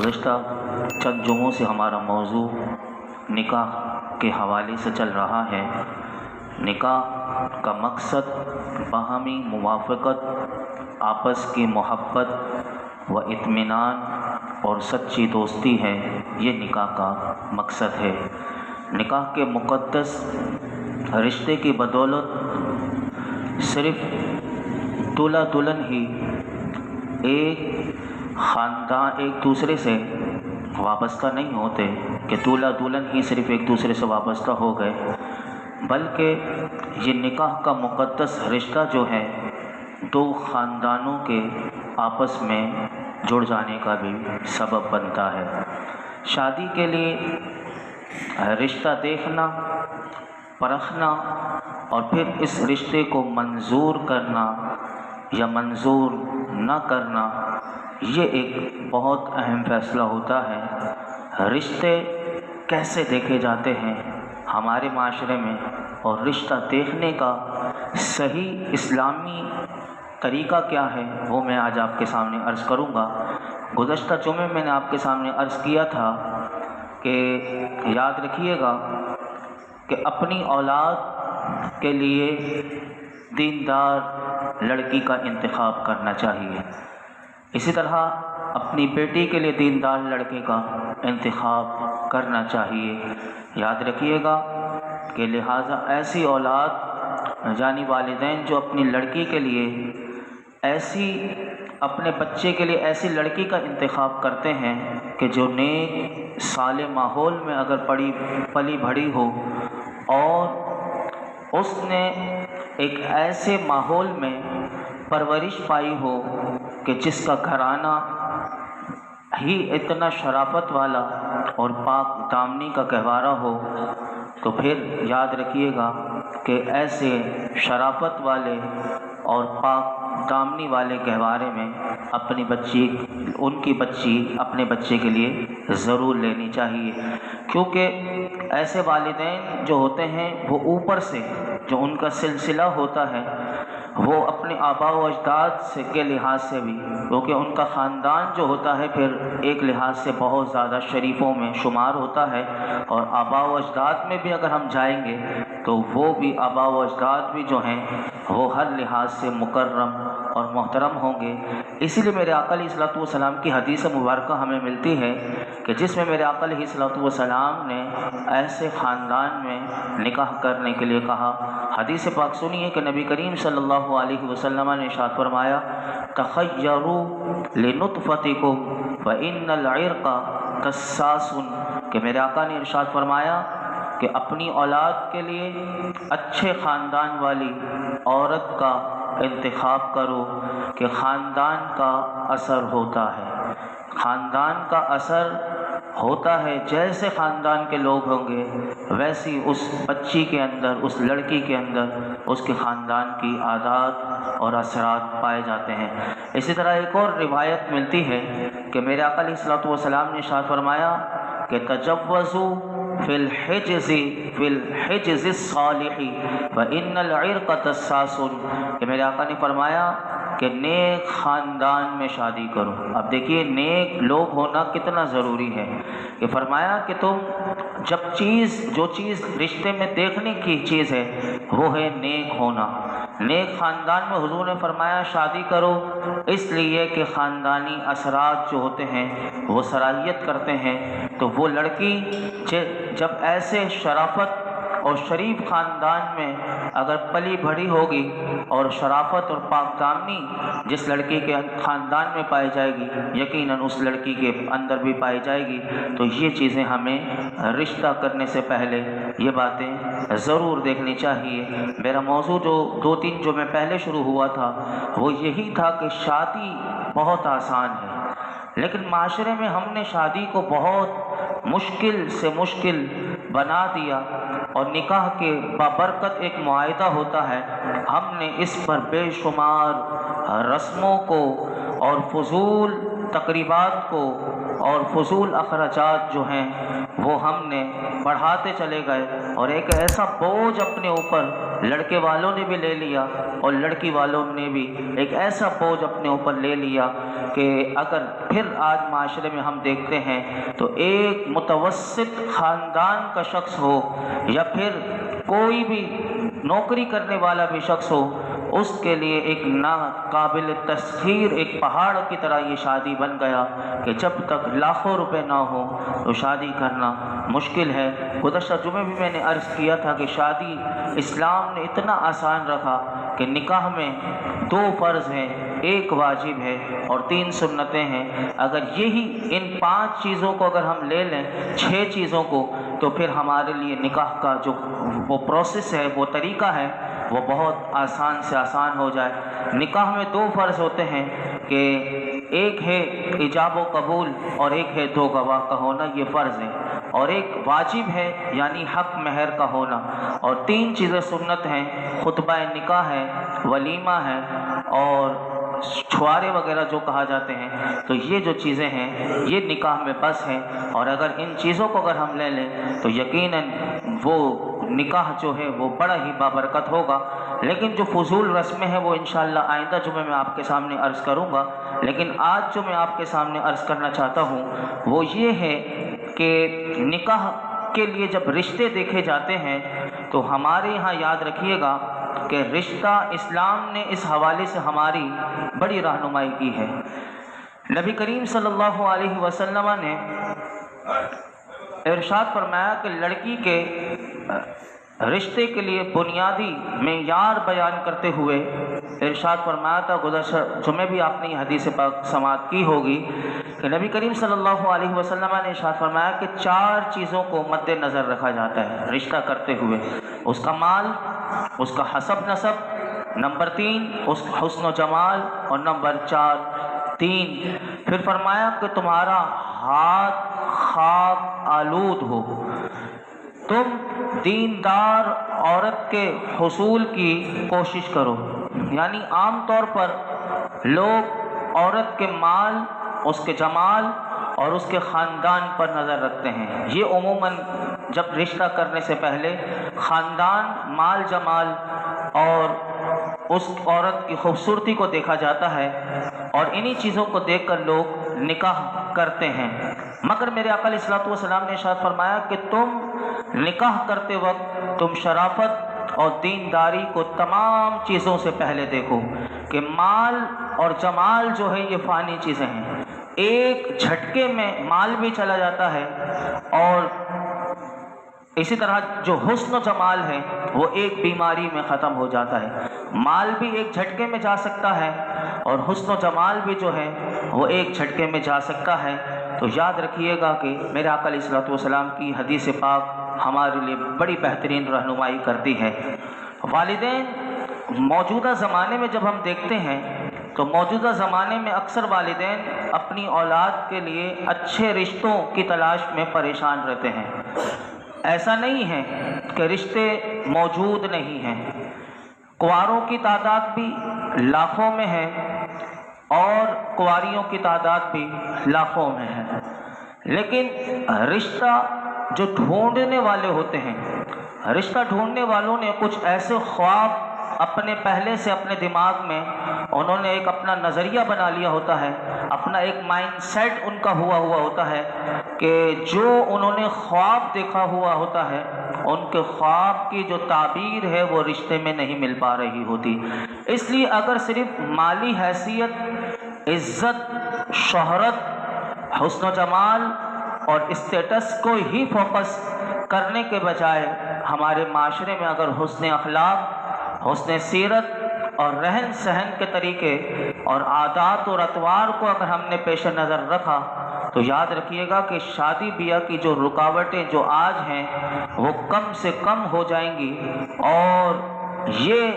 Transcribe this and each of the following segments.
گزشتہ چند جمعوں سے ہمارا موضوع نکاح کے حوالے سے چل رہا ہے۔ نکاح کا مقصد باہمی موافقت، آپس کی محبت و اطمینان اور سچی دوستی ہے۔ یہ نکاح کا مقصد ہے۔ نکاح کے مقدس رشتے کی بدولت صرف دولہا دلہن ہی ایک خاندان ایک دوسرے سے وابستہ نہیں ہوتے کہ دولہا دلہن ہی صرف ایک دوسرے سے وابستہ ہو گئے، بلکہ یہ نکاح کا مقدس رشتہ جو ہے دو خاندانوں کے آپس میں جڑ جانے کا بھی سبب بنتا ہے۔ شادی کے لیے رشتہ دیکھنا، پرکھنا اور پھر اس رشتے کو منظور کرنا یا منظور نہ کرنا، یہ ایک بہت اہم فیصلہ ہوتا ہے۔ رشتے کیسے دیکھے جاتے ہیں ہمارے معاشرے میں، اور رشتہ دیکھنے کا صحیح اسلامی طریقہ کیا ہے، وہ میں آج آپ کے سامنے عرض کروں گا۔ گزشتہ جمعے میں نے آپ کے سامنے عرض کیا تھا کہ یاد رکھیے گا کہ اپنی اولاد کے لیے دیندار لڑکی کا انتخاب کرنا چاہیے، اسی طرح اپنی بیٹی کے لیے دیندار لڑکے کا انتخاب کرنا چاہیے۔ یاد رکھیے گا کہ لہٰذا ایسی اولاد یعنی والدین جو اپنی لڑکی کے لیے اپنے بچے کے لیے ایسی لڑکی کا انتخاب کرتے ہیں کہ جو نیک صالح ماحول میں اگر پلی بڑھی ہو اور اس نے ایک ایسے ماحول میں پرورش پائی ہو کہ جس کا گھرانہ ہی اتنا شرافت والا اور پاک دامنی کا گہوارہ ہو، تو پھر یاد رکھیے گا کہ ایسے شرافت والے اور پاک دامنی والے گہوارے میں ان کی بچی اپنے بچے کے لیے ضرور لینی چاہیے، کیونکہ ایسے والدین جو ہوتے ہیں وہ اوپر سے جو ان کا سلسلہ ہوتا ہے وہ اپنے آباء و اجداد کے لحاظ سے بھی، کیونکہ ان کا خاندان جو ہوتا ہے پھر ایک لحاظ سے بہت زیادہ شریفوں میں شمار ہوتا ہے، اور آباء و اجداد میں بھی اگر ہم جائیں گے تو وہ بھی آباء و اجداد بھی جو ہیں وہ ہر لحاظ سے مکرم اور محترم ہوں گے۔ اسی لیے میرے آقا علیہ الصلوۃ والسلام کی حدیث مبارکہ ہمیں ملتی ہے کہ جس میں میرے آقا علیہ الصلوۃ والسلام نے ایسے خاندان میں نکاح کرنے کے لیے کہا۔ حدیث پاک سنیے کہ نبی کریم صلی اللہ علیہ وسلم نے ارشاد فرمایا، تخیروا لنطفتکم فإن العرق قصاص، کہ میرے آقا نے ارشاد فرمایا کہ اپنی اولاد کے لیے اچھے خاندان والی عورت کا انتخاب کرو کہ خاندان کا اثر ہوتا ہے، خاندان کا اثر ہوتا ہے، جیسے خاندان کے لوگ ہوں گے ویسی اس بچی کے اندر، اس لڑکی کے اندر اس کے خاندان کی عادات اور اثرات پائے جاتے ہیں۔ اسی طرح ایک اور روایت ملتی ہے کہ میرے آقا علیہ الصلوۃ والسلام نے ارشاد فرمایا کہ تجوزوا فی الحجز الصالح فإن العرق قصاص، کہ میرے آقا نے فرمایا کہ نیک خاندان میں شادی کرو۔ اب دیکھیے نیک لوگ ہونا کتنا ضروری ہے، کہ فرمایا کہ تم جو چیز رشتے میں دیکھنے کی چیز ہے وہ ہے نیک ہونا۔ نیک خاندان میں حضور نے فرمایا شادی کرو، اس لیے کہ خاندانی اثرات جو ہوتے ہیں وہ صلاحیت کرتے ہیں، تو وہ لڑکی جب ایسے شرافت اور شریف خاندان میں اگر پلی بڑھی ہوگی اور شرافت اور پاک دامنی جس لڑکی کے خاندان میں پائی جائے گی یقیناً اس لڑکی کے اندر بھی پائی جائے گی۔ تو یہ چیزیں ہمیں رشتہ کرنے سے پہلے یہ باتیں ضرور دیکھنی چاہیے۔ میرا موضوع جو 2-3 جو میں پہلے شروع ہوا تھا وہ یہی تھا کہ شادی بہت آسان ہے، لیکن معاشرے میں ہم نے شادی کو بہت مشکل سے مشکل بنا دیا، اور نکاح کے بابرکت ایک معاہدہ ہوتا ہے، ہم نے اس پر بے شمار رسموں کو اور فضول تقریبات کو اور فضول اخراجات جو ہیں وہ ہم نے بڑھاتے چلے گئے، اور ایک ایسا بوجھ اپنے اوپر لڑکے والوں نے بھی لے لیا اور لڑکی والوں نے بھی ایک ایسا بوجھ اپنے اوپر لے لیا کہ اگر پھر آج معاشرے میں ہم دیکھتے ہیں تو ایک متوسط خاندان کا شخص ہو یا پھر کوئی بھی نوکری کرنے والا بھی شخص ہو، اس کے لیے ایک ناقابل تسخیر ایک پہاڑ کی طرح یہ شادی بن گیا کہ جب تک لاکھوں روپے نہ ہو تو شادی کرنا مشکل ہے۔ گزشتہ جمعے بھی میں نے عرض کیا تھا کہ شادی اسلام نے اتنا آسان رکھا کہ نکاح میں 2 فرض ہیں، 1 واجب ہے اور 3 سنتیں ہیں۔ اگر یہی ان 5 چیزوں کو اگر ہم لے لیں، 6 چیزوں کو، تو پھر ہمارے لیے نکاح کا جو وہ پروسیس ہے، وہ طریقہ ہے، وہ بہت آسان سے آسان ہو جائے۔ نکاح میں 2 فرض ہوتے ہیں کہ ایک ہے ایجاب و قبول اور ایک ہے 2 گواہ کا ہونا، یہ فرض ہے، اور ایک واجب ہے یعنی حق مہر کا ہونا، اور 3 چیزیں سنت ہیں، خطبہ نکاح ہے، ولیمہ ہے اور چھوارے وغیرہ جو کہا جاتے ہیں۔ تو یہ جو چیزیں ہیں یہ نکاح میں بس ہیں، اور اگر ان چیزوں کو اگر ہم لے لیں تو یقیناً وہ نکاح جو ہے وہ بڑا ہی بابرکت ہوگا۔ لیکن جو فضول رسمیں ہیں وہ انشاءاللہ آئندہ جمعے میں آپ کے سامنے عرض کروں گا، لیکن آج جو میں آپ کے سامنے عرض کرنا چاہتا ہوں وہ یہ ہے کہ نکاح کے لیے جب رشتے دیکھے جاتے ہیں تو ہمارے یہاں یاد رکھیے گا کہ رشتہ اسلام نے اس حوالے سے ہماری بڑی رہنمائی کی ہے۔ نبی کریم صلی اللہ علیہ وسلم نے ارشاد فرمایا کہ لڑکی کے رشتے کے لیے بنیادی معیار بیان کرتے ہوئے ارشاد فرمایا تھا، گزشتہ جمعے بھی آپ نے یہ حدیث پاک سماعت کی ہوگی کہ نبی کریم صلی اللہ علیہ وسلم نے ارشاد فرمایا کہ 4 چیزوں کو مد نظر رکھا جاتا ہے رشتہ کرتے ہوئے: اس کا مال، اس کا حسب نسب، نمبر 3 اس کا حسن و جمال، اور نمبر 4 پھر فرمایا کہ تمہارا ہاتھ خاک آلود ہو، تم دیندار عورت کے حصول کی کوشش کرو۔ یعنی عام طور پر لوگ عورت کے مال، اس کے جمال اور اس کے خاندان پر نظر رکھتے ہیں۔ یہ عموماً جب رشتہ کرنے سے پہلے خاندان، مال، جمال اور اس عورت کی خوبصورتی کو دیکھا جاتا ہے، اور انہی چیزوں کو دیکھ کر لوگ نکاح کرتے ہیں۔ مگر میرے آقا علیہ الصلوۃ والسلام نے ارشاد فرمایا کہ تم نکاح کرتے وقت تم شرافت اور دینداری کو تمام چیزوں سے پہلے دیکھو، کہ مال اور جمال جو ہے یہ فانی چیزیں ہیں، ایک جھٹکے میں مال بھی چلا جاتا ہے، اور اسی طرح جو حسن و جمال ہے وہ ایک بیماری میں ختم ہو جاتا ہے۔ مال بھی ایک جھٹکے میں جا سکتا ہے اور حسن و جمال بھی جو ہے وہ ایک جھٹکے میں جا سکتا ہے۔ تو یاد رکھیے گا کہ میرے آقا علیہ الصلوۃ والسلام کی حدیث پاک ہمارے لیے بڑی بہترین رہنمائی کرتی ہے۔ والدین موجودہ زمانے میں جب ہم دیکھتے ہیں تو موجودہ زمانے میں اکثر والدین اپنی اولاد کے لیے اچھے رشتوں کی تلاش میں پریشان رہتے ہیں۔ ایسا نہیں ہے کہ رشتے موجود نہیں ہیں، کنواروں کی تعداد بھی لاکھوں میں ہے اور کنواریوں کی تعداد بھی لاکھوں میں ہے، لیکن رشتہ جو ڈھونڈنے والے ہوتے ہیں، رشتہ ڈھونڈنے والوں نے کچھ ایسے خواب اپنے پہلے سے اپنے دماغ میں انہوں نے ایک اپنا نظریہ بنا لیا ہوتا ہے، اپنا ایک مائنڈ سیٹ ان کا ہوا ہوتا ہے کہ جو انہوں نے خواب دیکھا ہوا ہوتا ہے ان کے خواب کی جو تعبیر ہے وہ رشتے میں نہیں مل پا رہی ہوتی۔ اس لیے اگر صرف مالی حیثیت، عزت، شہرت، حسن و جمال اور اسٹیٹس کو ہی فوکس کرنے کے بجائے ہمارے معاشرے میں اگر حسن اخلاق، حسن سیرت اور رہن سہن کے طریقے اور عادات اور اطوار کو اگر ہم نے پیش نظر رکھا تو یاد رکھیے گا کہ شادی بیاہ کی جو رکاوٹیں جو آج ہیں وہ کم سے کم ہو جائیں گی، اور یہ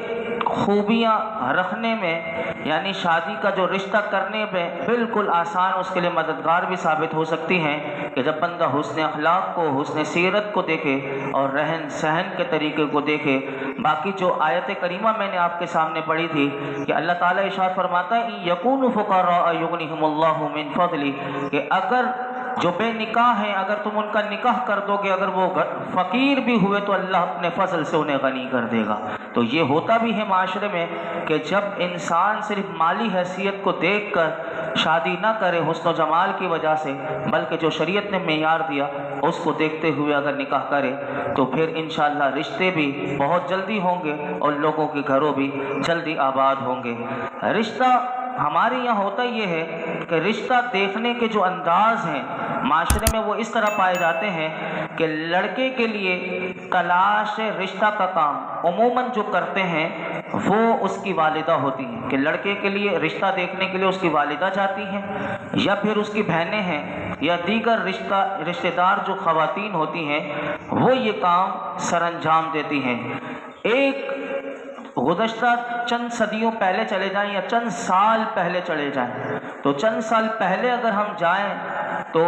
خوبیاں رکھنے میں یعنی شادی کا جو رشتہ کرنے میں بالکل آسان اس کے لیے مددگار بھی ثابت ہو سکتی ہیں کہ جب بندہ حسن اخلاق کو، حسن سیرت کو دیکھے اور رہن سہن کے طریقے کو دیکھے۔ باقی جو آیت کریمہ میں نے آپ کے سامنے پڑھی تھی کہ اللہ تعالیٰ ارشاد فرماتا ہے یکونوا فقراء یغنیہم اللہ من فضلہ، کہ اگر جو بے نکاح ہیں اگر تم ان کا نکاح کر دو گے، اگر وہ فقیر بھی ہوئے تو اللہ اپنے فضل سے انہیں غنی کر دے گا۔ تو یہ ہوتا بھی ہے معاشرے میں کہ جب انسان صرف مالی حیثیت کو دیکھ کر شادی نہ کرے حسن و جمال کی وجہ سے، بلکہ جو شریعت نے معیار دیا اس کو دیکھتے ہوئے اگر نکاح کرے تو پھر انشاءاللہ رشتے بھی بہت جلدی ہوں گے اور لوگوں کے گھروں بھی جلدی آباد ہوں گے۔ رشتہ ہمارے یہاں ہوتا یہ ہے کہ رشتہ دیکھنے کے جو انداز ہیں معاشرے میں وہ اس طرح پائے جاتے ہیں کہ لڑکے کے لیے تلاش رشتہ کا کام عموماً جو کرتے ہیں وہ اس کی والدہ ہوتی ہیں، کہ لڑکے کے لیے رشتہ دیکھنے کے لیے اس کی والدہ جاتی ہیں یا پھر اس کی بہنیں ہیں یا دیگر رشتہ دار جو خواتین ہوتی ہیں وہ یہ کام سر انجام دیتی ہیں۔ ایک گزشتہ چند صدیوں پہلے چلے جائیں یا چند سال پہلے چلے جائیں تو چند سال پہلے اگر ہم جائیں تو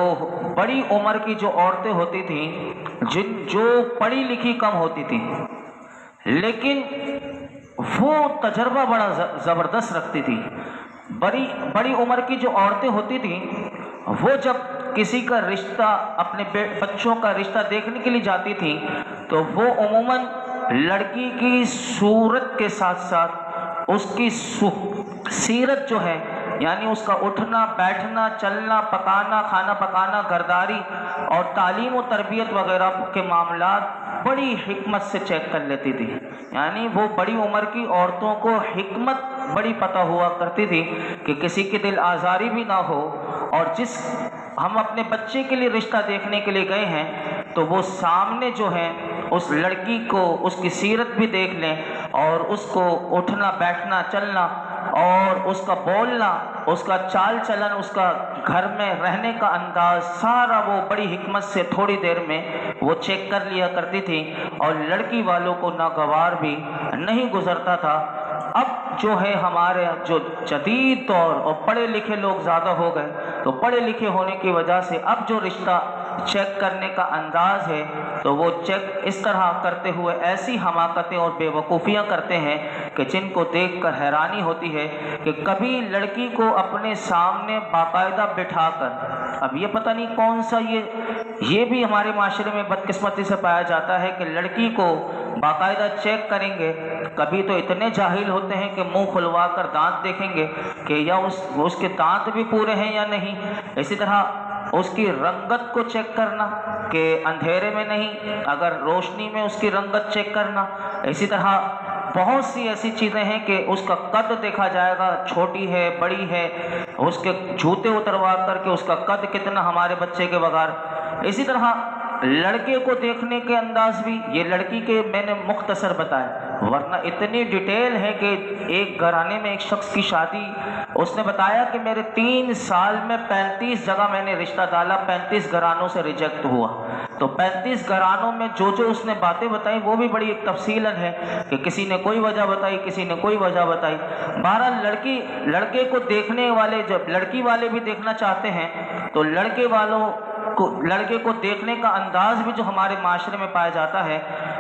بڑی عمر کی جو عورتیں ہوتی تھیں جو پڑھی لکھی کم ہوتی تھیں لیکن وہ تجربہ بڑا زبردست رکھتی تھی، بڑی عمر کی جو عورتیں ہوتی تھیں وہ جب کسی کا رشتہ اپنے بچوں کا رشتہ دیکھنے کے لیے جاتی تھیں تو وہ عموماً لڑکی کی صورت کے ساتھ ساتھ اس کی سیرت جو ہے، یعنی اس کا اٹھنا بیٹھنا چلنا پکانا کھانا پکانا گھرداری اور تعلیم و تربیت وغیرہ کے معاملات بڑی حکمت سے چیک کر لیتی تھی۔ یعنی وہ بڑی عمر کی عورتوں کو حکمت بڑی پتہ ہوا کرتی تھی کہ کسی کی دل آزاری بھی نہ ہو، اور جس ہم اپنے بچے کے لیے رشتہ دیکھنے کے لیے گئے ہیں تو وہ سامنے جو ہے اس لڑکی کو اس کی سیرت بھی دیکھ لیں اور اس کو اٹھنا بیٹھنا چلنا اور اس کا بولنا اس کا چال چلن اس کا گھر میں رہنے کا انداز سارا وہ بڑی حکمت سے تھوڑی دیر میں وہ چیک کر لیا کرتی تھی اور لڑکی والوں کو ناگوار بھی نہیں گزرتا تھا۔ اب جو ہے ہمارے جو جدید دور اور پڑھے لکھے لوگ زیادہ ہو گئے تو پڑھے لکھے ہونے کی وجہ سے اب جو رشتہ چیک کرنے کا انداز ہے تو وہ چیک اس طرح کرتے ہوئے ایسی حماقتیں اور بے وقوفیاں کرتے ہیں کہ جن کو دیکھ کر حیرانی ہوتی ہے کہ کبھی لڑکی کو اپنے سامنے باقاعدہ بٹھا کر، اب یہ پتہ نہیں کون سا یہ بھی ہمارے معاشرے میں بدقسمتی سے پایا جاتا ہے کہ لڑکی کو باقاعدہ چیک کریں گے، کبھی تو اتنے جاہل ہوتے ہیں کہ منہ کھلوا کر دانت دیکھیں گے کہ یا اس کے دانت بھی پورے ہیں یا نہیں، اسی طرح اس کی رنگت کو چیک کرنا کہ اندھیرے میں نہیں اگر روشنی میں اس کی رنگت چیک کرنا، اسی طرح بہت سی ایسی چیزیں ہیں کہ اس کا قد دیکھا جائے گا چھوٹی ہے بڑی ہے، اس کے جوتے اتروا کر کے اس کا قد کتنا ہمارے بچے کے بغیر، اسی طرح لڑکے کو دیکھنے کے انداز بھی یہ لڑکی کے میں نے مختصر بتایا، ورنہ اتنی ڈیٹیل ہے کہ ایک گھرانے میں ایک شخص کی شادی اس نے بتایا کہ میرے 3 سال میں 35 جگہ میں نے رشتہ ڈالا، 35 گھرانوں سے ریجیکٹ ہوا، تو 35 گھرانوں میں جو اس نے باتیں بتائی وہ بھی بڑی ایک تفصیلاً ہے کہ کسی نے کوئی وجہ بتائی کسی نے کوئی وجہ بتائی۔ بہرحال لڑکے کو دیکھنے والے جب لڑکی والے بھی دیکھنا چاہتے ہیں تو لڑکے کو دیکھنے کا انداز بھی جو ہمارے معاشرے میں پایا جاتا ہے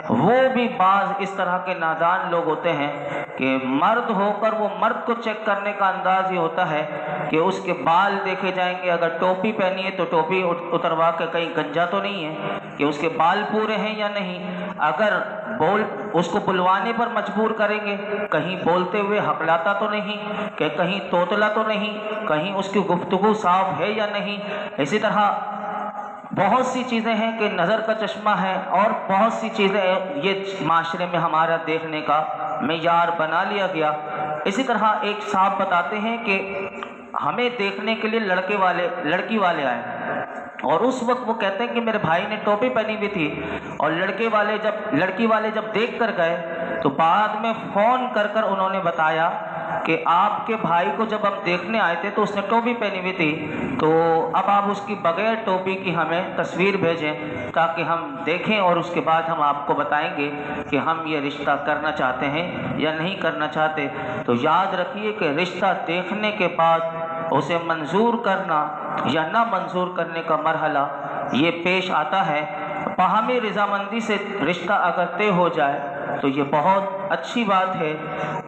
وہ بھی بعض اس طرح کے نادان لوگ ہوتے ہیں کہ مرد ہو کر وہ مرد کو چیک کرنے کا انداز یہ ہوتا ہے کہ اس کے بال دیکھے جائیں گے، اگر ٹوپی پہنی ہے تو ٹوپی اتروا کے کہیں گنجا تو نہیں ہے کہ اس کے بال پورے ہیں یا نہیں، اگر اس کو بلوانے پر مجبور کریں گے کہیں بولتے ہوئے ہقلاتا تو نہیں کہ کہیں توتلا تو نہیں، کہیں اس کی گفتگو صاف ہے یا نہیں، اسی طرح بہت سی چیزیں ہیں کہ نظر کا چشمہ ہے اور بہت سی چیزیں یہ معاشرے میں ہمارا دیکھنے کا معیار بنا لیا گیا۔ اسی طرح ایک صاحب بتاتے ہیں کہ ہمیں دیکھنے کے لیے لڑکی والے آئے اور اس وقت وہ کہتے ہیں کہ میرے بھائی نے ٹوپی پہنی ہوئی تھی اور لڑکی والے جب دیکھ کر گئے تو بعد میں فون کر انہوں نے بتایا کہ آپ کے بھائی کو جب ہم دیکھنے آئے تھے تو اس نے ٹوپی پہنی ہوئی تھی، تو اب آپ اس کی بغیر ٹوپی کی ہمیں تصویر بھیجیں تاکہ ہم دیکھیں اور اس کے بعد ہم آپ کو بتائیں گے کہ ہم یہ رشتہ کرنا چاہتے ہیں یا نہیں کرنا چاہتے۔ تو یاد رکھیے کہ رشتہ دیکھنے کے بعد اسے منظور کرنا یا نہ منظور کرنے کا مرحلہ یہ پیش آتا ہے۔ باہمی رضامندی سے رشتہ اگر طے ہو جائے تو یہ بہت اچھی بات ہے،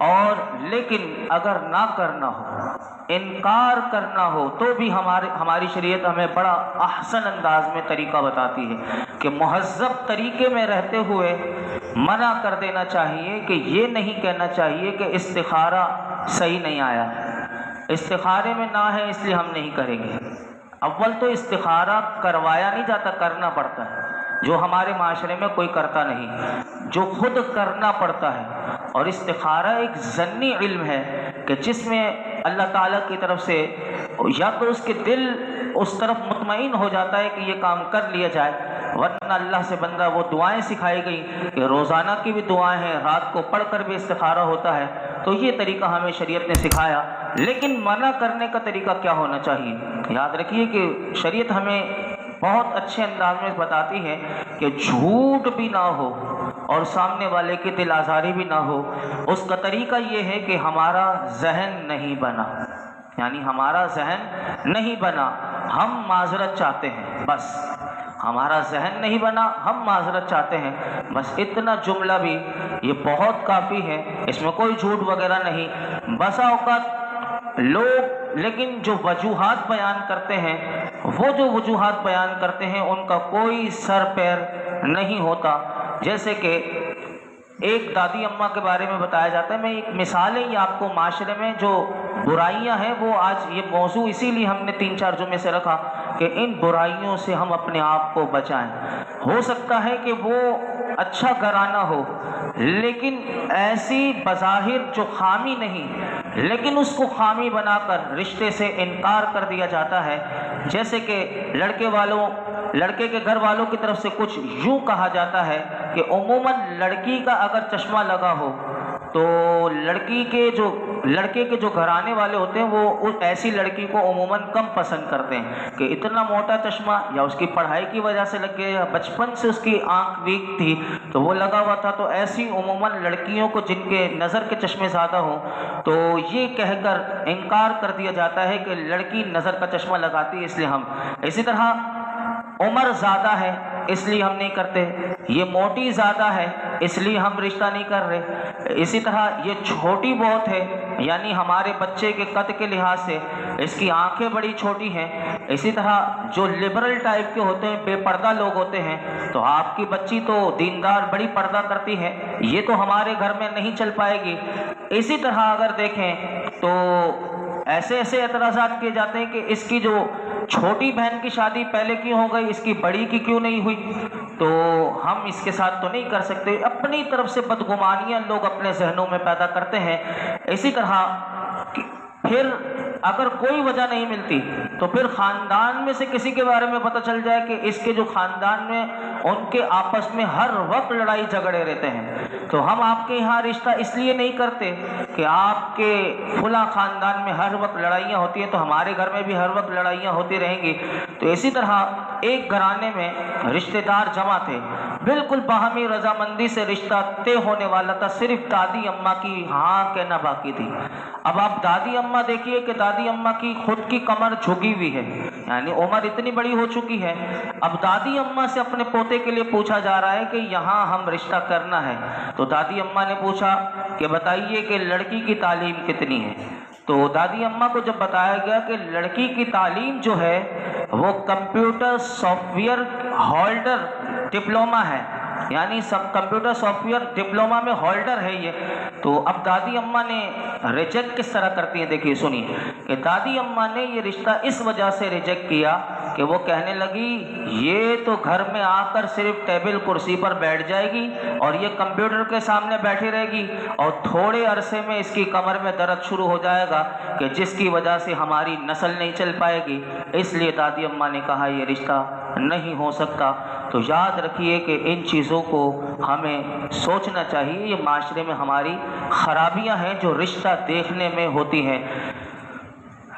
اور لیکن اگر نہ کرنا ہو انکار کرنا ہو تو بھی ہماری شریعت ہمیں بڑا احسن انداز میں طریقہ بتاتی ہے کہ مہذب طریقے میں رہتے ہوئے منع کر دینا چاہیے کہ یہ نہیں کہنا چاہیے کہ استخارہ صحیح نہیں آیا، استخارے میں نہ ہے اس لیے ہم نہیں کریں گے۔ اول تو استخارہ کروایا نہیں جاتا، کرنا پڑتا ہے، جو ہمارے معاشرے میں کوئی کرتا نہیں، جو خود کرنا پڑتا ہے۔ اور استخارہ ایک ظنی علم ہے کہ جس میں اللہ تعالیٰ کی طرف سے یا تو اس کے دل اس طرف مطمئن ہو جاتا ہے کہ یہ کام کر لیا جائے، ورنہ اللہ سے بندہ وہ دعائیں سکھائی گئی کہ روزانہ کی بھی دعائیں ہیں، رات کو پڑھ کر بھی استخارہ ہوتا ہے، تو یہ طریقہ ہمیں شریعت نے سکھایا۔ لیکن منع کرنے کا طریقہ کیا ہونا چاہیے؟ یاد رکھیے کہ شریعت ہمیں بہت اچھے انداز میں بتاتی ہے کہ جھوٹ بھی نہ ہو اور سامنے والے کی دل آزاری بھی نہ ہو۔ اس کا طریقہ یہ ہے کہ ہمارا ذہن نہیں بنا، یعنی ہمارا ذہن نہیں بنا، ہم معذرت چاہتے ہیں، بس ہمارا ذہن نہیں بنا، ہم معذرت چاہتے ہیں، بس اتنا جملہ بھی یہ بہت کافی ہے، اس میں کوئی جھوٹ وغیرہ نہیں۔ بسا اوقات لوگ لیکن جو وجوہات بیان کرتے ہیں، وہ جو وجوہات بیان کرتے ہیں ان کا کوئی سر پیر نہیں ہوتا۔ جیسے کہ ایک دادی اماں کے بارے میں بتایا جاتا ہے، میں ایک مثال ہے یہ آپ کو، معاشرے میں جو برائیاں ہیں وہ آج یہ موضوع اسی لیے ہم نے 3-4 جمعے سے رکھا کہ ان برائیوں سے ہم اپنے آپ کو بچائیں۔ ہو سکتا ہے کہ وہ اچھا گھرانہ ہو لیکن ایسی بظاہر جو خامی نہیں، لیکن اس کو خامی بنا کر رشتے سے انکار کر دیا جاتا ہے۔ جیسے کہ لڑکے کے گھر والوں کی طرف سے کچھ یوں کہا جاتا ہے کہ عموماً لڑکی کا اگر چشمہ لگا ہو تو لڑکے کے جو گھرانے والے ہوتے ہیں وہ ایسی لڑکی کو عموماً کم پسند کرتے ہیں کہ اتنا موٹا چشمہ یا اس کی پڑھائی کی وجہ سے لگ گیا یا بچپن سے اس کی آنکھ ویک تھی تو وہ لگا ہوا تھا، تو ایسی عموماً لڑکیوں کو جن کے نظر کے چشمے زیادہ ہوں تو یہ کہہ کر انکار کر دیا جاتا ہے کہ لڑکی نظر کا چشمہ لگاتی ہے اس لیے ہم۔ اسی طرح عمر زیادہ ہے اس لیے ہم نہیں کرتے، یہ موٹی زیادہ ہے اس لیے ہم رشتہ نہیں کر رہے، اسی طرح یہ چھوٹی بہت ہے یعنی ہمارے بچے کے قد کے لحاظ سے اس کی آنکھیں بڑی چھوٹی ہیں، اسی طرح جو لبرل ٹائپ کے ہوتے ہیں، بے پردہ لوگ ہوتے ہیں، تو آپ کی بچی تو دیندار بڑی پردہ کرتی ہے، یہ تو ہمارے گھر میں نہیں چل پائے گی۔ اسی طرح اگر دیکھیں تو ایسے اعتراضات کیے جاتے ہیں کہ اس کی جو چھوٹی بہن کی شادی پہلے کیوں ہو گئی، اس کی بڑی کی کیوں نہیں ہوئی، تو ہم اس کے ساتھ تو نہیں کر سکتے۔ اپنی طرف سے بدگمانیاں لوگ اپنے ذہنوں میں پیدا کرتے ہیں۔ اسی طرح پھر اگر کوئی وجہ نہیں ملتی تو پھر خاندان میں سے کسی کے بارے میں پتہ چل جائے کہ اس کے جو خاندان میں ان کے آپس میں ہر وقت لڑائی جھگڑے رہتے ہیں، تو ہم آپ کے یہاں رشتہ اس لیے نہیں کرتے کہ آپ کے فلاں خاندان میں ہر وقت لڑائیاں ہوتی ہیں تو ہمارے گھر میں بھی ہر وقت لڑائیاں ہوتی رہیں گی۔ تو اسی طرح ایک گھرانے میں رشتہ دار جمع تھے، بالکل باہمی رضامندی سے رشتہ طے ہونے والا تھا، صرف دادی اماں کی ہاں کہنا باقی تھی۔ اب آپ دادی اماں دیکھیے کہ دادی اماں کی خود کی کمر جھکی ہوئی ہے، یعنی عمر اتنی بڑی ہو چکی ہے۔ اب دادی اماں سے اپنے پوتے کے لیے پوچھا جا رہا ہے کہ یہاں ہم رشتہ کرنا ہے، تو دادی اماں نے پوچھا کہ بتائیے کہ لڑکی کی تعلیم کتنی ہے؟ تو دادی اماں کو جب بتایا گیا کہ لڑکی کی تعلیم جو ہے وہ computer soft where holder diploma ہے، یعنی سب کمپیوٹر سافٹ ویئر ڈپلوما میں ہولڈر ہے یہ، تو اب دادی اماں نے ریجیکٹ کس طرح کرتی ہیں، دیکھیے سنیے کہ دادی اماں نے یہ رشتہ اس وجہ سے ریجیکٹ کیا کہ وہ کہنے لگی یہ تو گھر میں آ کر صرف ٹیبل کرسی پر بیٹھ جائے گی اور یہ کمپیوٹر کے سامنے بیٹھی رہے گی اور تھوڑے عرصے میں اس کی کمر میں درد شروع ہو جائے گا کہ جس کی وجہ سے ہماری نسل نہیں چل پائے گی، اس لیے دادی اماں نے کہا یہ رشتہ نہیں ہو سکتا۔ تو یاد رکھیے کہ ان چیزوں کو ہمیں سوچنا چاہیے، یہ معاشرے میں ہماری خرابیاں ہیں جو رشتہ دیکھنے میں ہوتی ہیں۔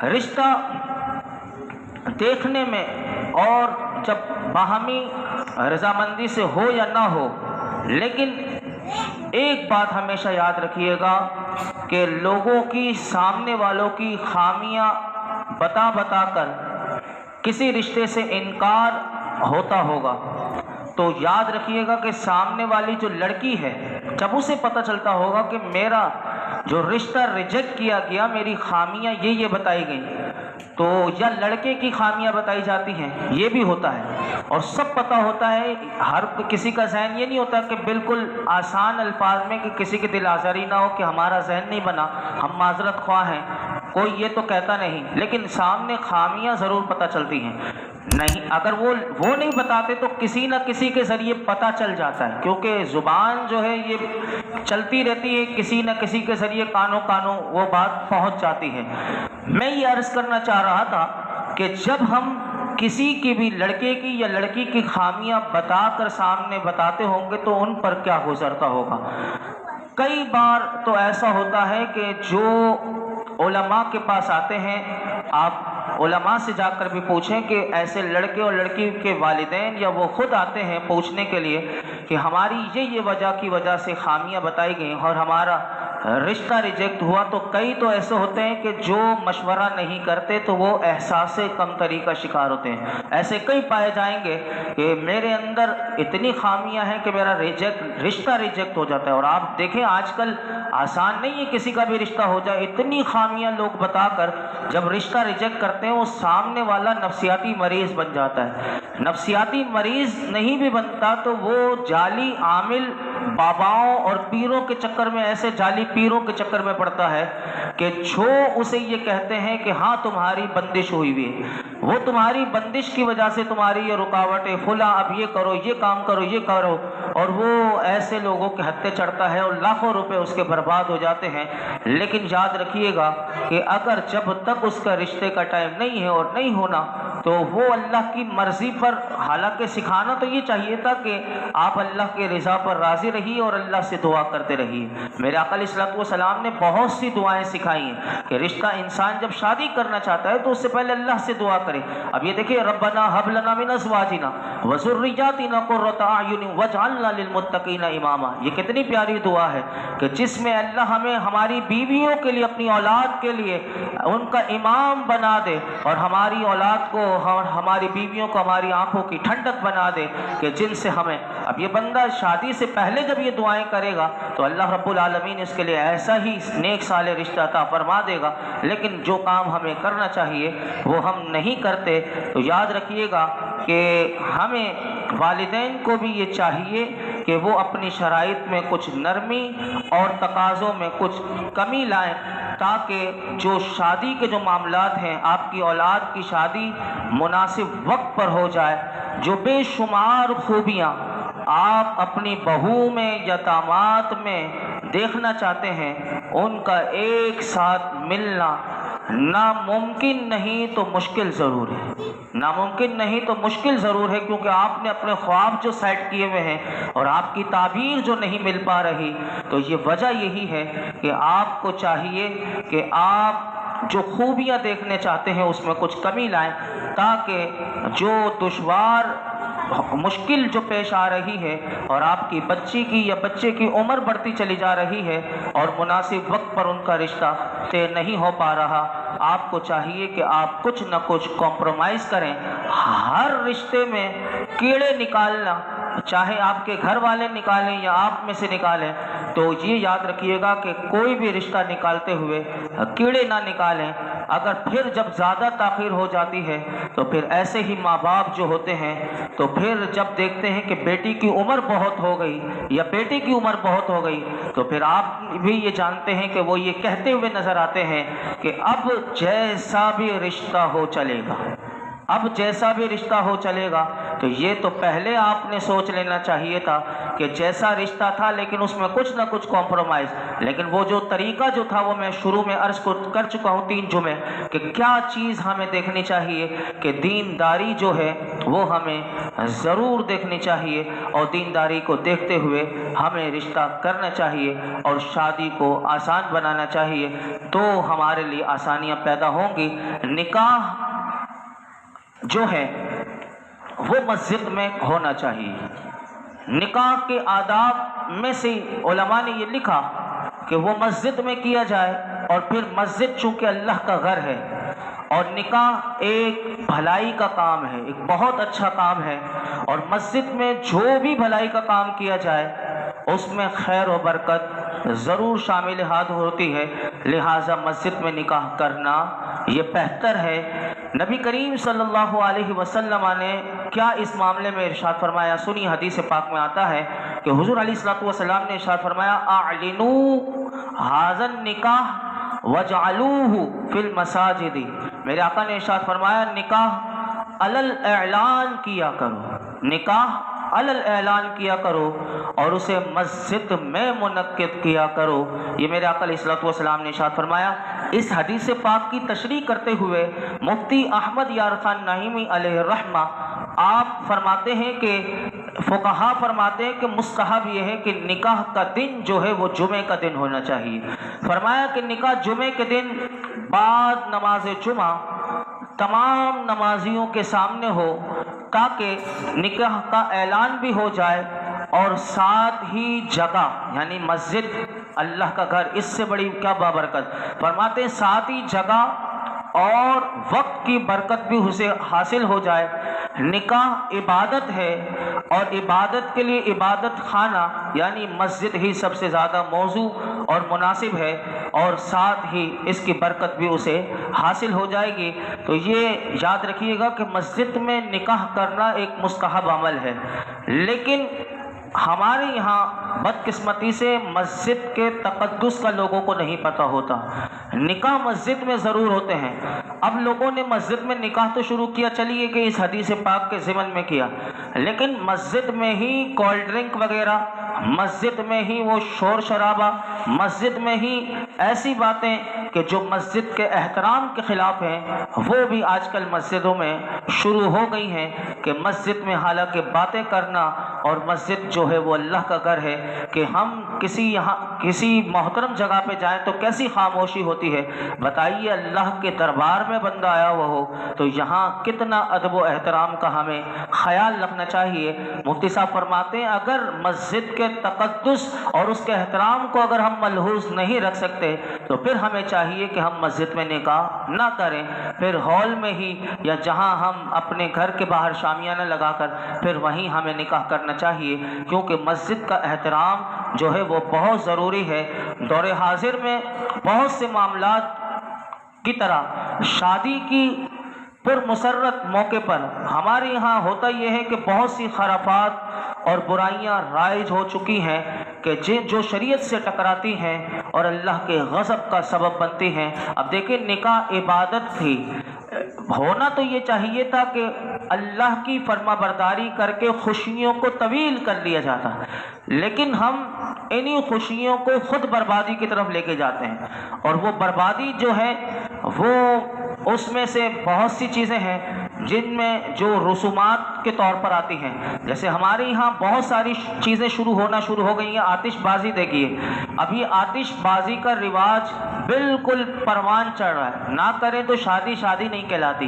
رشتہ دیکھنے میں اور جب باہمی رضامندی سے ہو یا نہ ہو، لیکن ایک بات ہمیشہ یاد رکھیے گا کہ لوگوں کی سامنے والوں کی خامیاں بتا بتا کر کسی رشتے سے انکار ہوتا ہوگا، تو یاد رکھیے گا کہ سامنے والی جو لڑکی ہے جب اسے پتہ چلتا ہوگا کہ میرا جو رشتہ ریجیکٹ کیا گیا میری خامیاں یہ بتائی گئیں، تو یا لڑکے کی خامیاں بتائی جاتی ہیں، یہ بھی ہوتا ہے، اور سب پتہ ہوتا ہے، ہر کسی کا ذہن یہ نہیں ہوتا کہ بالکل آسان الفاظ میں کہ کسی کے دل آزاری نہ ہو کہ ہمارا ذہن نہیں بنا، ہم معذرت خواہ ہیں، کوئی یہ تو کہتا نہیں، لیکن سامنے خامیاں ضرور پتہ چلتی ہیں۔ نہیں، اگر وہ نہیں بتاتے تو کسی نہ کسی کے ذریعے پتہ چل جاتا ہے، کیونکہ زبان جو ہے یہ چلتی رہتی ہے، کسی نہ کسی کے ذریعے کانوں وہ بات پہنچ جاتی ہے۔ میں یہ عرض کرنا چاہ رہا تھا کہ جب ہم کسی کی بھی لڑکے کی یا لڑکی کی خامیاں بتا کر سامنے بتاتے ہوں گے تو ان پر کیا گزرتا ہوگا۔ کئی بار تو ایسا ہوتا ہے کہ جو علماء کے پاس آتے ہیں، آپ علماء سے جا کر بھی پوچھیں کہ ایسے لڑکے اور لڑکی کے والدین یا وہ خود آتے ہیں پوچھنے کے لیے کہ ہماری یہ وجہ کی وجہ سے خامیاں بتائی گئیں اور ہمارا رشتہ ریجیکٹ ہوا، تو کئی تو ایسے ہوتے ہیں کہ جو مشورہ نہیں کرتے تو وہ احساس کمتری کا شکار ہوتے ہیں۔ ایسے کئی پائے جائیں گے کہ میرے اندر اتنی خامیاں ہیں کہ میرا رشتہ ریجیکٹ ہو جاتا ہے، اور آپ دیکھیں آج کل آسان نہیں ہے کسی کا بھی رشتہ ہو جائے، اتنی خامیاں لوگ بتا کر جب رشتہ ریجیکٹ کرتے ہیں وہ سامنے والا نفسیاتی مریض بن جاتا ہے۔ نفسیاتی مریض نہیں بھی بنتا تو وہ جعلی عامل باباؤں اور پیروں کے چکر میں، ایسے جعلی پیروں کے چکر میں پڑتا ہے کہ جو اسے یہ کہتے ہیں کہ ہاں تمہاری بندش ہوئی ہوئی ہے، وہ تمہاری بندش کی وجہ سے تمہاری یہ رکاوٹ ہے، فلاں اب یہ کرو، یہ کام کرو، یہ کرو، اور وہ ایسے لوگوں کے ہتھے چڑھتا ہے اور لاکھوں روپے اس کے برباد ہو جاتے ہیں۔ لیکن یاد رکھیے گا کہ اگر جب تک اس کا رشتے کا ٹائم نہیں ہے اور نہیں ہونا تو وہ اللہ کی مرضی پر، حالانکہ سکھانا تو یہ چاہیے تھا کہ آپ اللہ کے رضا پر راضی رہیے اور اللہ سے دعا کرتے رہیے۔ میرے آقا علیہ الصلوۃ والسلام نے بہت سی دعائیں سکھائی ہیں کہ رشتہ انسان جب شادی کرنا چاہتا ہے تو اس سے پہلے اللہ سے دعا کرے۔ اب یہ دیکھیے، ربنا ھب لنا من ازواجنا وذرياتنا قرۃ اعین واجعلنا للمتقین اماما، یہ کتنی پیاری دعا ہے کہ جس میں اللہ ہمیں ہماری بیویوں کے لیے، اپنی اولاد کے لیے ان کا امام بنا دے، اور ہماری اولاد کو، ہماری بیویوں کو ہماری آنکھوں کی ٹھنڈک بنا دے کہ جن سے ہمیں، اب یہ بندہ شادی سے پہلے جب یہ دعائیں کرے گا تو اللہ رب العالمین اس کے لیے ایسا ہی نیک صالح رشتہ عطا فرما دے گا۔ لیکن جو کام ہمیں کرنا چاہیے وہ ہم نہیں کرتے، تو یاد رکھیے گا کہ ہمیں والدین کو بھی یہ چاہیے کہ وہ اپنی شرائط میں کچھ نرمی اور تقاضوں میں کچھ کمی لائیں، تاکہ جو شادی کے جو معاملات ہیں، آپ کی اولاد کی شادی مناسب وقت پر ہو جائے۔ جو بے شمار خوبیاں آپ اپنی بہو میں یا داماد میں دیکھنا چاہتے ہیں، ان کا ایک ساتھ ملنا ناممکن نہیں تو مشکل ضرور ہے، ناممکن نہیں تو مشکل ضرور ہے، کیونکہ آپ نے اپنے خواب جو سیٹ کیے ہوئے ہیں اور آپ کی تعبیر جو نہیں مل پا رہی، تو یہ وجہ یہی ہے کہ آپ کو چاہیے کہ آپ جو خوبیاں دیکھنے چاہتے ہیں اس میں کچھ کمی لائیں، تاکہ جو دشوار مشکل جو پیش آ رہی ہے اور آپ کی بچی کی یا بچے کی عمر بڑھتی چلی جا رہی ہے اور مناسب وقت پر ان کا رشتہ طے نہیں ہو پا رہا، آپ کو چاہیے کہ آپ کچھ نہ کچھ کمپرومائز کریں۔ ہر رشتے میں کیڑے نکالنا، چاہے آپ کے گھر والے نکالیں یا آپ میں سے نکالیں، تو یہ یاد رکھیے گا کہ کوئی بھی رشتہ نکالتے ہوئے کیڑے نہ نکالیں۔ اگر پھر جب زیادہ تاخیر ہو جاتی ہے تو پھر ایسے ہی ماں باپ جو ہوتے ہیں تو پھر جب دیکھتے ہیں کہ بیٹی کی عمر بہت ہو گئی یا بیٹے کی عمر بہت ہو گئی، تو پھر آپ بھی یہ جانتے ہیں کہ وہ یہ کہتے ہوئے نظر آتے ہیں کہ اب جیسا بھی رشتہ ہو چلے گا، اب جیسا بھی رشتہ ہو چلے گا۔ تو یہ تو پہلے آپ نے سوچ لینا چاہیے تھا کہ جیسا رشتہ تھا لیکن اس میں کچھ نہ کچھ کمپرومائز، لیکن وہ جو طریقہ جو تھا وہ میں شروع میں عرض کر چکا ہوں 3 جمعے کہ کیا چیز ہمیں دیکھنی چاہیے کہ دینداری جو ہے وہ ہمیں ضرور دیکھنی چاہیے، اور دینداری کو دیکھتے ہوئے ہمیں رشتہ کرنا چاہیے اور شادی کو آسان بنانا چاہیے، تو ہمارے لیے آسانیاں پیدا ہوں گی۔ نکاح جو ہے وہ مسجد میں ہونا چاہیے۔ نکاح کے آداب میں سے علماء نے یہ لکھا کہ وہ مسجد میں کیا جائے، اور پھر مسجد چونکہ اللہ کا گھر ہے اور نکاح ایک بھلائی کا کام ہے، ایک بہت اچھا کام ہے، اور مسجد میں جو بھی بھلائی کا کام کیا جائے اس میں خیر و برکت ضرور شامل ہاتھ ہوتی ہے، لہٰذا مسجد میں نکاح کرنا یہ بہتر ہے۔ نبی کریم صلی اللہ علیہ وسلم نے کیا اس معاملے میں ارشاد فرمایا؟ سنی، حدیث پاک میں آتا ہے کہ حضور علیہ الصلوۃ والسلام نے ارشاد فرمایا اعلنوا ھذا النکاح وجعلوہ فی المساجد۔ میرے آقا نے ارشاد فرمایا نکاح علی الاعلان کیا کرو، نکاح علی الاعلان کیا کرو اور اسے مسجد میں منعقد کیا کرو۔ یہ میرے آقا علیہ الصلوۃ والسلام نے ارشاد فرمایا۔ اس حدیث پاک کی تشریح کرتے ہوئے مفتی احمد یار خان نعیمی علیہ الرحمہ آپ فرماتے ہیں کہ فقہا فرماتے ہیں کہ مستحب یہ ہے کہ نکاح کا دن جو ہے وہ جمعے کا دن ہونا چاہیے۔ فرمایا کہ نکاح جمعے کے دن بعد نماز جمعہ تمام نمازیوں کے سامنے ہو تاکہ نکاح کا اعلان بھی ہو جائے اور ساتھ ہی جگہ یعنی مسجد اللہ کا گھر، اس سے بڑی کیا بابرکت۔ فرماتے ہیں ساتھ ہی جگہ اور وقت کی برکت بھی اسے حاصل ہو جائے۔ نکاح عبادت ہے اور عبادت کے لیے عبادت خانہ یعنی مسجد ہی سب سے زیادہ موضوع اور مناسب ہے، اور ساتھ ہی اس کی برکت بھی اسے حاصل ہو جائے گی۔ تو یہ یاد رکھیے گا کہ مسجد میں نکاح کرنا ایک مستحب عمل ہے، لیکن ہمارے یہاں بدقسمتی سے مسجد کے تقدس کا لوگوں کو نہیں پتہ ہوتا۔ نکاح مسجد میں ضرور ہوتے ہیں۔ اب لوگوں نے مسجد میں نکاح تو شروع کیا، چلیے کہ اس حدیث پاک کے ضمن میں کیا، لیکن مسجد میں ہی کولڈ ڈرنک وغیرہ، مسجد میں ہی وہ شور شرابہ، مسجد میں ہی ایسی باتیں کہ جو مسجد کے احترام کے خلاف ہیں وہ بھی آج کل مسجدوں میں شروع ہو گئی ہیں کہ مسجد میں حالانکہ باتیں کرنا، اور مسجد جو ہے وہ اللہ کا گھر ہے کہ ہم کسی محترم جگہ پہ جائیں تو کیسی خاموشی ہوتی ہے، بتائیے اللہ کے دربار میں بندہ آیا ہوا ہو تو یہاں کتنا ادب و احترام کا ہمیں خیال رکھنا چاہیے۔ مفتی صاحب فرماتے ہیں اگر مسجد کے تقدس اور اس کے احترام کو اگر ہم ملحوظ نہیں رکھ سکتے تو پھر ہمیں چاہیے کہ ہم مسجد میں نکاح نہ کریں، پھر ہال میں ہی یا جہاں ہم اپنے گھر کے باہر شامیانہ لگا کر پھر وہیں ہمیں نکاح کرنا چاہیے، کیونکہ مسجد کا احترام جو ہے وہ بہت ضروری ہے۔ دور حاضر میں بہت سے معاملات کی طرح شادی کی پرمسرت موقع پر ہمارے یہاں ہوتا یہ ہے کہ بہت سی خرافات اور برائیاں رائج ہو چکی ہیں کہ جو شریعت سے ٹکراتی ہیں اور اللہ کے غضب کا سبب بنتی ہیں۔ اب دیکھیں نکاح عبادت تھی، ہونا تو یہ چاہیے تھا کہ اللہ کی فرما برداری کر کے خوشیوں کو طویل کر لیا جاتا، لیکن ہم انہی خوشیوں کو خود بربادی کی طرف لے کے جاتے ہیں، اور وہ بربادی جو ہے وہ اس میں سے بہت سی چیزیں ہیں جن میں جو رسومات کے طور پر آتی ہیں، جیسے ہمارے یہاں بہت ساری چیزیں شروع ہو گئی ہیں۔ آتش بازی دیکھیے، ابھی آتش بازی کا رواج بالکل پروان چڑھ رہا ہے، نہ کریں تو شادی نہیں کہلاتی۔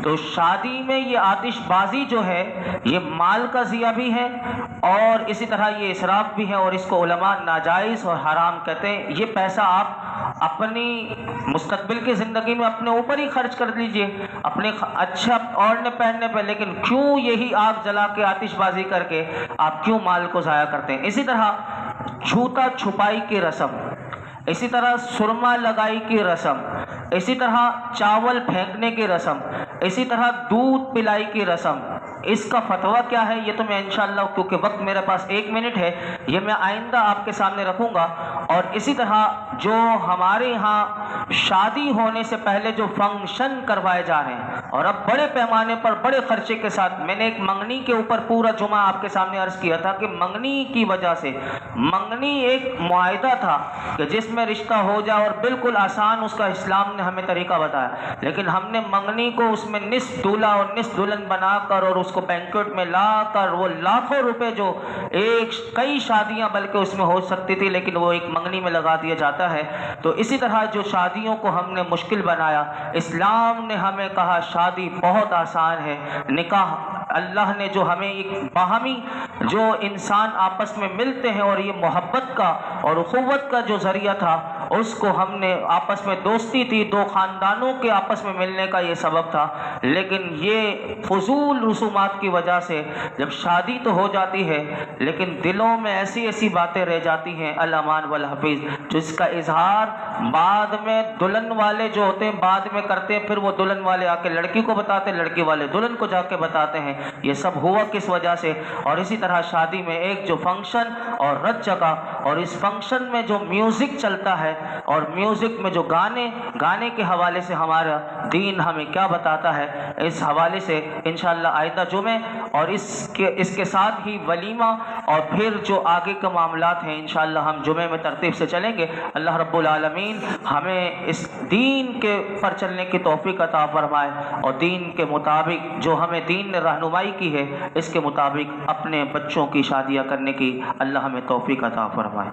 تو شادی میں یہ آتش بازی جو ہے یہ مال کا ضیاع بھی ہے اور اسی طرح یہ اسراف بھی ہے، اور اس کو علماء ناجائز اور حرام کہتے ہیں۔ یہ پیسہ آپ اپنی مستقبل کی زندگی میں اپنے اوپر ہی خرچ کر لیجئے، اپنے اچھا اوڑھنے پہننے پہ، لیکن کیوں یہی آگ جلا کے آتش بازی کر کے آپ کیوں مال کو ضائع کرتے ہیں؟ اسی طرح جھوٹا چھپائی کی رسم، اسی طرح سرما لگائی کی رسم، اسی طرح چاول پھینکنے کی رسم، اسی طرح دودھ پلائی کی رسم، اس کا فتویٰ کیا ہے یہ تو میں انشاءاللہ، کیونکہ وقت میرے پاس 1 منٹ ہے، یہ میں آئندہ آپ کے سامنے رکھوں گا۔ اور اسی طرح جو ہمارے یہاں شادی ہونے سے پہلے جو فنکشن کروائے جا رہے ہیں اور اب بڑے پیمانے پر بڑے خرچے کے ساتھ، میں نے ایک منگنی کے اوپر پورا جمعہ آپ کے سامنے عرض کیا تھا کہ منگنی کی وجہ سے، منگنی ایک معاہدہ تھا کہ جس میں رشتہ ہو جائے اور بالکل آسان اس کا اسلام نے ہمیں طریقہ بتایا، لیکن ہم نے منگنی کو اس میں نصف دولہا اور نصف دلہن بنا کر اور اس کو بینکوٹ میں لا کر وہ لاکھوں روپے جو کئی شادیاں بلکہ اس میں ہو سکتی تھی لیکن وہ ایک منگنی میں لگا دیا جاتا ہے۔ تو اسی طرح جو شادیوں کو ہم نے مشکل بنایا، اسلام نے ہمیں کہا شادی بہت آسان ہے، نکاح اللہ نے جو ہمیں ایک باہمی جو انسان آپس میں ملتے ہیں اور یہ محبت کا اور اخوت کا جو ذریعہ تھا اس کو ہم نے آپس میں دوستی تھی، دو خاندانوں کے آپس میں ملنے کا یہ سبب تھا، لیکن یہ فضول رسومات کی وجہ سے جب شادی تو ہو جاتی ہے لیکن دلوں میں ایسی ایسی باتیں رہ جاتی ہیں الامان والحفیظ، جس کا اظہار بعد میں دلہن والے جو ہوتے ہیں بعد میں کرتے ہیں، پھر وہ دلہن والے آ کے لڑکی کو بتاتے ہیں، لڑکی والے دلہن کو جا کے بتاتے ہیں۔ یہ سب ہوا کس وجہ سے؟ اور اسی طرح شادی میں ایک جو فنکشن اور رت جگہ، اور اس فنکشن میں جو میوزک چلتا ہے اور میوزک میں جو گانے کے حوالے سے ہمارا دین ہمیں کیا بتاتا ہے، اس حوالے سے انشاءاللہ آئندہ جمعے اور اس کے ساتھ ہی ولیمہ اور پھر جو آگے کے معاملات ہیں انشاءاللہ ہم جمعے میں ترتیب سے چلیں گے۔ اللہ رب العالمین ہمیں اس دین کے پر چلنے کی توفیق عطا فرمائے، اور دین کے مطابق جو ہمیں دین نے رہنمائی کی ہے اس کے مطابق اپنے بچوں کی شادیاں کرنے کی اللہ ہمیں توفیق عطا فرمائے۔